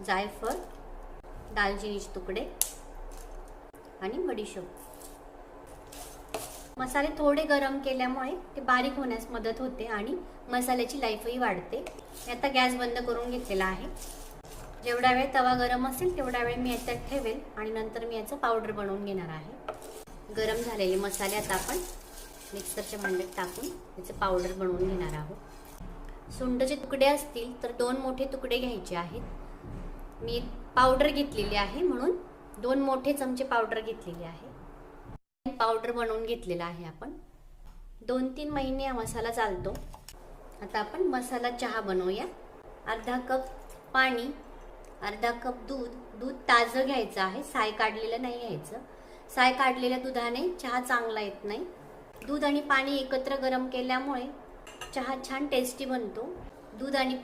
जायफळ, दालचिनीचे तुकडे आणि बडीशोप. मसाले थोडे गरम केल्यामुळे ते बारीक होण्यास मदत होते आणि मसाल्याची लाईफही वाढते. मी आता गॅस बंद करून घेतलेला आहे. जेवढा वेळ तवा गरम असेल तेवढा वेळ मी याच्यात ठेवेल आणि नंतर मी याचं पावडर बनवून घेणार आहे. गरम झालेले मसाले आता आपण मिक्सरच्या भांड्यात टाकून याचं पावडर बनवून घेणार आहोत. सुंठचे तुकडे असतील तर 2 मोठे तुकडे घ्यायचे आहेत. मी पावडर घेतलेली आहे म्हणून 2 मोठे चमचे पावडर घेतलेली आहे. पावडर बनवून घेतलेला आहे आपण. 2-3 महिने हा मसाला चालतो. आता आपण मसाला चहा बनवूया. अर्धा कप पाणी, अर्धा कप दूध. दूध ताजं घ्यायचं आहे, साय काढलेलं नाही घ्यायचं. साय काढलेल्या दुधाने चहा चांगला येत नाही. दूध आणि पाणी एकत्र गरम केल्यामुळे चहा छान टेस्टी बनतो. दूध आणि